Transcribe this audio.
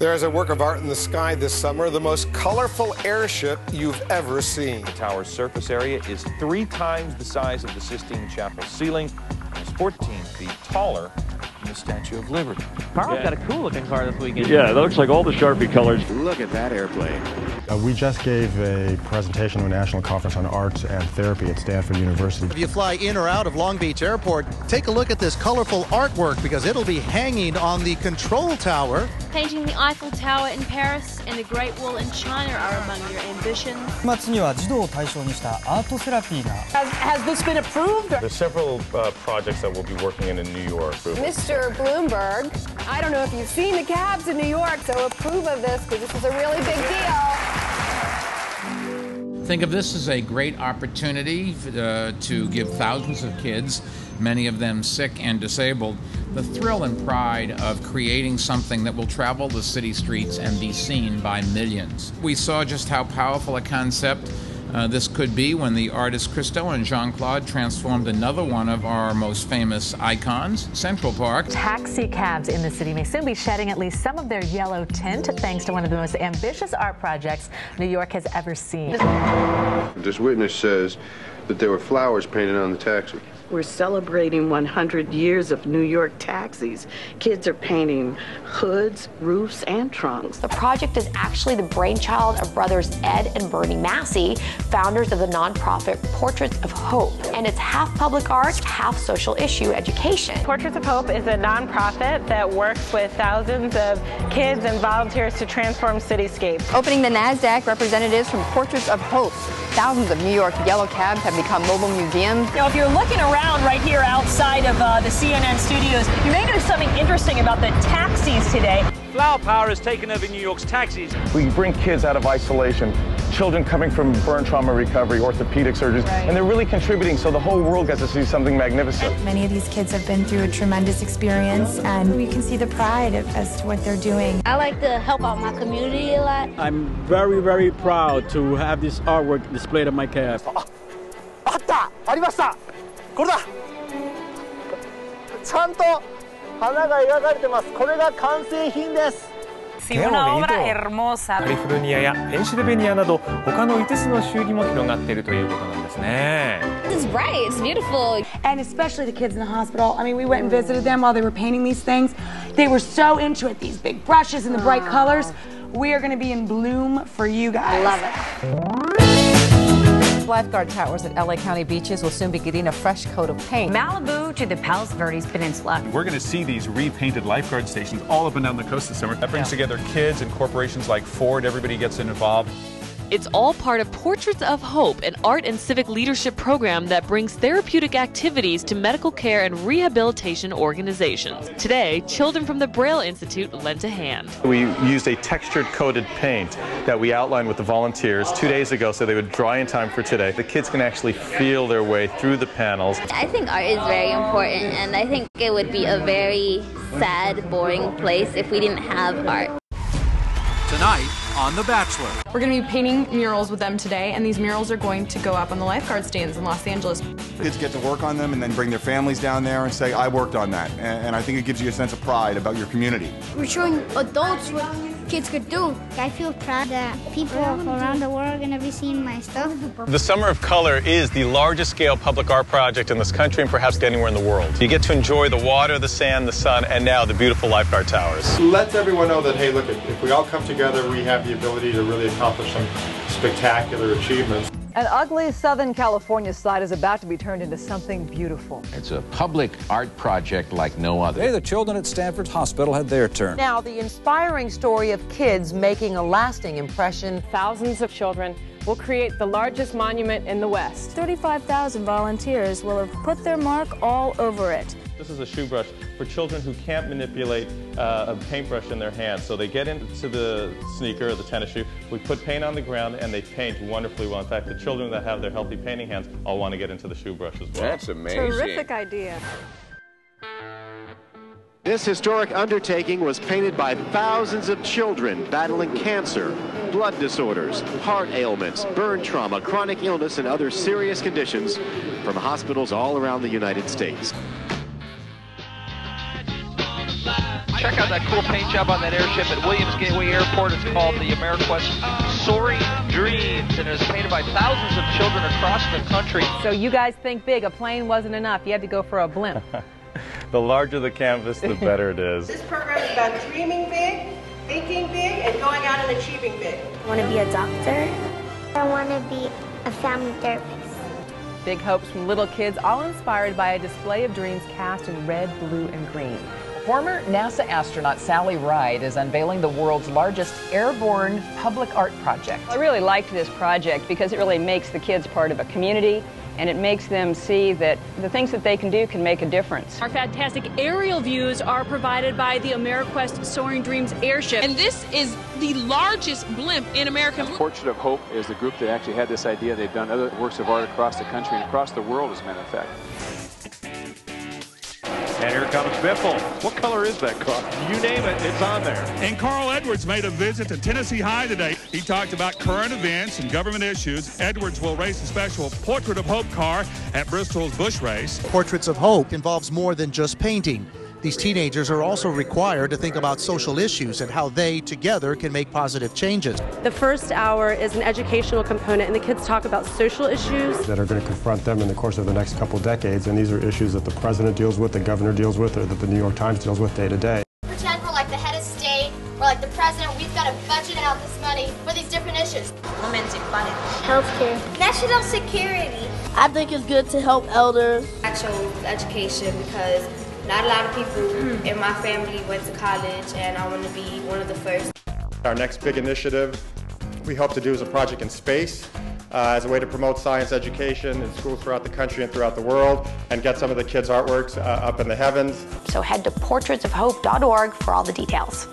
There's a work of art in the sky this summer, the most colorful airship you've ever seen. The tower's surface area is 3 times the size of the Sistine Chapel ceiling and is 14 feet taller than the Statue of Liberty. Carl's got a cool-looking car this weekend. Yeah, it looks like all the Sharpie colors. Look at that airplane. We just gave a presentation to a national conference on art and therapy at Stanford University. If you fly in or out of Long Beach Airport, take a look at this colorful artwork because it'll be hanging on the control tower. Painting the Eiffel Tower in Paris and the Great Wall in China are among your ambitions. Has this been approved? There's several projects that we'll be working in New York. Mr. Bloomberg, I don't know if you've seen the cabs in New York, so approve of this because this is a really big deal. Think of this as a great opportunity to give thousands of kids, many of them sick and disabled, the thrill and pride of creating something that will travel the city streets and be seen by millions. We saw just how powerful a concept this could be when the artists Christo and Jean-Claude transformed another one of our most famous icons, Central Park. Taxi cabs in the city may soon be shedding at least some of their yellow tint thanks to one of the most ambitious art projects New York has ever seen. This witness says that there were flowers painted on the taxi. We're celebrating 100 years of New York taxis. Kids are painting hoods, roofs, and trunks. The project is actually the brainchild of brothers Ed and Bernie Massey, founders of the nonprofit Portraits of Hope. And it's half public art, half social issue education. Portraits of Hope is a nonprofit that works with thousands of kids and volunteers to transform cityscapes. Opening the NASDAQ, representatives from Portraits of Hope. Thousands of New York yellow cabs have become mobile museums. Now, if you're looking around right here outside of the CNN studios, you may notice something interesting about the taxis today. Flower power has taken over New York's taxis. We bring kids out of isolation, children coming from burn trauma recovery, orthopedic surgeons, and they're really contributing so the whole world gets to see something magnificent. Many of these kids have been through a tremendous experience, and we can see the pride as to what they're doing. I like to help out my community a lot. I'm very, very proud to have this artwork displayed at my cab. Sí, una obra hermosa. カリフォルニアやペンシルベニアなど他の5つの州にも広がっているということなんですね。 It's bright, it's beautiful. And especially the kids in the hospital. I mean, we went and visited them while they were painting these things. They were so into it, these big brushes and the bright colors. We are going to be in bloom for you guys. Love it. Lifeguard towers at LA County beaches will soon be getting a fresh coat of paint. Malibu to the Palos Verdes Peninsula. We're going to see these repainted lifeguard stations all up and down the coast this summer. That brings together kids and corporations like Ford. Everybody gets involved. It's all part of Portraits of Hope, an art and civic leadership program that brings therapeutic activities to medical care and rehabilitation organizations. Today, children from the Braille Institute lent a hand. We used a textured coated paint that we outlined with the volunteers 2 days ago so they would dry in time for today. The kids can actually feel their way through the panels. I think art is very important, and I think it would be a very sad, boring place if we didn't have art. Tonight on The Bachelor. We're going to be painting murals with them today, and these murals are going to go up on the lifeguard stands in Los Angeles. Kids get to work on them and then bring their families down there and say, I worked on that. And I think it gives you a sense of pride about your community. We're showing adults what kids could do. I feel proud that people around the world are going to be seeing my stuff. The Summer of Color is the largest scale public art project in this country and perhaps anywhere in the world. You get to enjoy the water, the sand, the sun, and now the beautiful lifeguard towers. Let everyone know that, hey, look, if we all come together, we have the ability to really accomplish some spectacular achievements. An ugly Southern California site is about to be turned into something beautiful. It's a public art project like no other. Today, the children at Stanford Hospital had their turn. Now, the inspiring story of kids making a lasting impression. Thousands of children will create the largest monument in the West. 35,000 volunteers will have put their mark all over it. This is a shoe brush for children who can't manipulate a paintbrush in their hands. So they get into the sneaker or the tennis shoe, we put paint on the ground, and they paint wonderfully well. In fact, the children that have their healthy painting hands all want to get into the shoe brush as well. That's amazing. Terrific idea. This historic undertaking was painted by thousands of children battling cancer, blood disorders, heart ailments, burn trauma, chronic illness, and other serious conditions from hospitals all around the United States. check out that cool paint job on that airship at Williams Gateway Airport. It's called the AmeriQuest Soaring Dreams, and it is painted by thousands of children across the country. So you guys think big. A plane wasn't enough. You had to go for a blimp. The larger the canvas, the better it is. This program is about dreaming big, thinking big, and going out and achieving big. I want to be a doctor. I want to be a family therapist. Big hopes from little kids, all inspired by a display of dreams cast in red, blue, and green. Former NASA astronaut Sally Ride is unveiling the world's largest airborne public art project. I really liked this project because it really makes the kids part of a community, and it makes them see that the things that they can do can make a difference. Our fantastic aerial views are provided by the AmeriQuest Soaring Dreams airship, and this is the largest blimp in America. Portrait of Hope is the group that actually had this idea. They've done other works of art across the country and across the world, as a matter of fact. And here comes Biffle. What color is that car? You name it, it's on there. And Carl Edwards made a visit to Tennessee High today. He talked about current events and government issues. Edwards will race a special Portrait of Hope car at Bristol's Bush Race. Portraits of Hope involves more than just painting. These teenagers are also required to think about social issues and how they, together, can make positive changes. The first hour is an educational component, and the kids talk about social issues that are going to confront them in the course of the next couple decades, and these are issues that the president deals with, the governor deals with, or that the New York Times deals with day to day. Pretend we're like the head of state, or like the president. We've got to budget out this money for these different issues. Women's equality. Healthcare. National security. I think it's good to help elders. I chose education because not a lot of people in my family went to college, and I want to be one of the first. Our next big initiative we hope to do is a project in space as a way to promote science education in schools throughout the country and throughout the world and get some of the kids' artworks up in the heavens. So head to portraitsofhope.org for all the details.